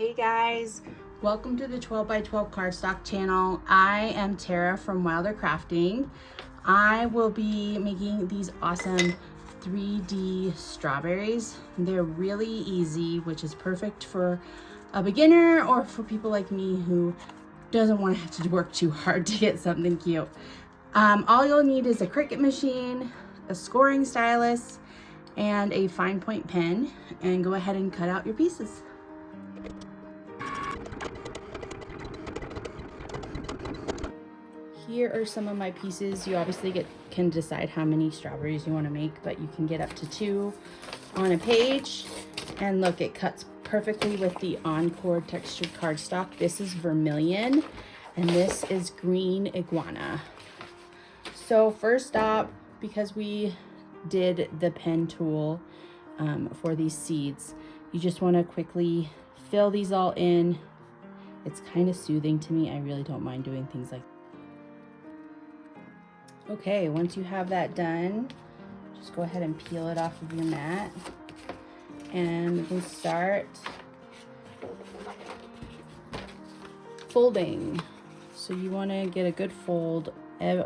Hey guys, welcome to the 12 by 12 cardstock channel. I am Tara from Wilder Crafting. I will be making these awesome 3D strawberries. They're really easy, which is perfect for a beginner or for people like me who doesn't want to have to work too hard to get something cute. All you'll need is a Cricut machine, a scoring stylus, and a fine point pen, and go ahead and cut out your pieces. Here are some of my pieces. You obviously can decide how many strawberries you want to make, but you can get up to 2 on a page. And look, it cuts perfectly with the Encore textured cardstock. This is vermilion, and this is green iguana. So first up, because we did the pen tool for these seeds, you just want to quickly fill these all in. It's kind of soothing to me. I really don't mind doing things like that. Okay, once you have that done, just go ahead and peel it off of your mat. And we can start folding. So you want to get a good fold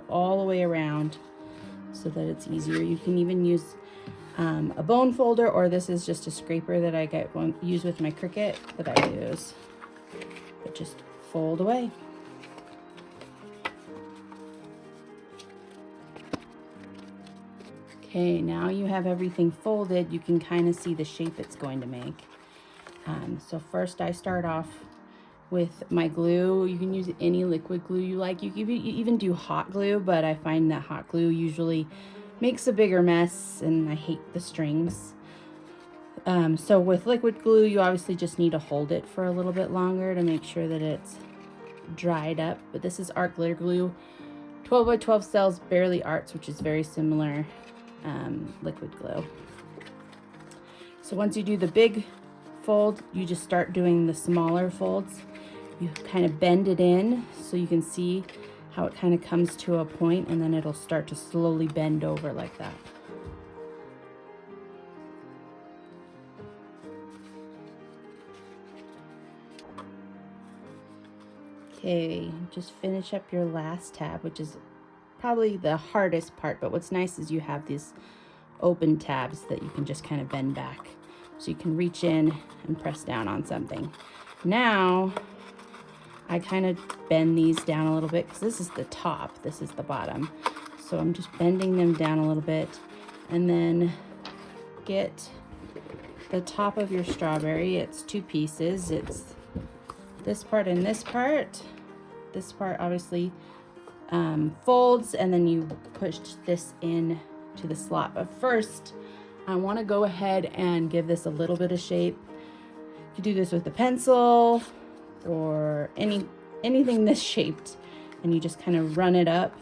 all the way around so that it's easier. You can even use a bone folder, or this is just a scraper that I use with my Cricut that I use. But just fold away. Okay, now you have everything folded, you can kind of see the shape it's going to make. So first I start off with my glue. You can use any liquid glue you like. You can even do hot glue, but I find that hot glue usually makes a bigger mess and I hate the strings. So with liquid glue, you obviously just need to hold it for a little bit longer to make sure that it's dried up. But this is art glitter glue. 12 by 12 sells Barely Arts, which is very similar liquid glue. So once you do the big fold, you just start doing the smaller folds. You kind of bend it in so you can see how it kind of comes to a point, and then it'll start to slowly bend over like that. Okay, just finish up your last tab, which is probably the hardest part, but what's nice is you have these open tabs that you can just kind of bend back. So you can reach in and press down on something. Now, I kind of bend these down a little bit because this is the top, this is the bottom. So I'm just bending them down a little bit, and then get the top of your strawberry. It's 2 pieces. It's this part and this part. This part obviously folds, and then you push this in to the slot. But first, I want to go ahead and give this a little bit of shape. You can do this with a pencil or anything this shaped, and you just kind of run it up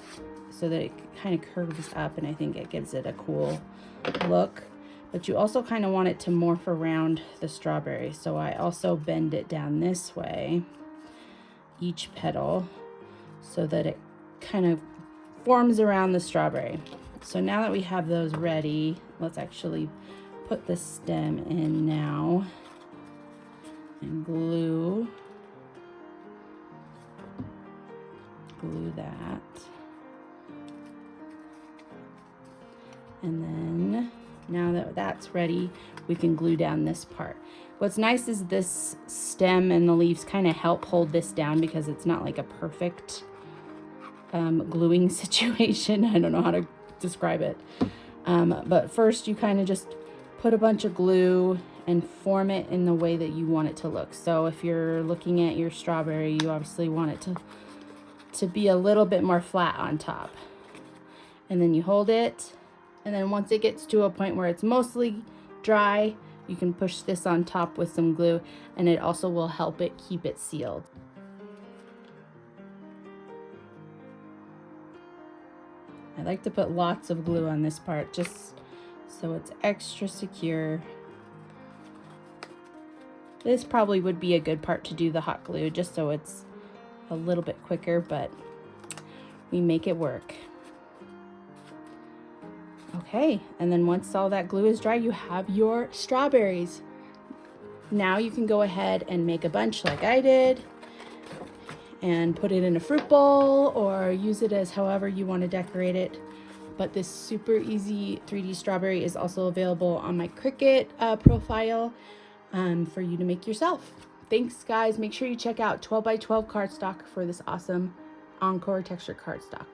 so that it kind of curves up, and I think it gives it a cool look. But you also kind of want it to morph around the strawberry, so I also bend it down this way, each petal, so that it kind of forms around the strawberry. So now that we have those ready, let's actually put the stem in now and glue that. And then now that that's ready, we can glue down this part. What's nice is this stem and the leaves kind of help hold this down because it's not like a perfect gluing situation. I don't know how to describe it. But first you kind of just put a bunch of glue and form it in the way that you want it to look. So if you're looking at your strawberry, you obviously want it to be a little bit more flat on top. And then you hold it, and then once it gets to a point where it's mostly dry, you can push this on top with some glue, and it also will help it keep it sealed. I like to put lots of glue on this part just so it's extra secure. This probably would be a good part to do the hot glue just so it's a little bit quicker, but we make it work. Okay, and then once all that glue is dry, you have your strawberries. Now you can go ahead and make a bunch like I did and put it in a fruit bowl or use it as however you want to decorate it. But this super easy 3D strawberry is also available on my Cricut profile for you to make yourself. Thanks guys, make sure you check out 12 by 12 cardstock for this awesome Encore texture cardstock.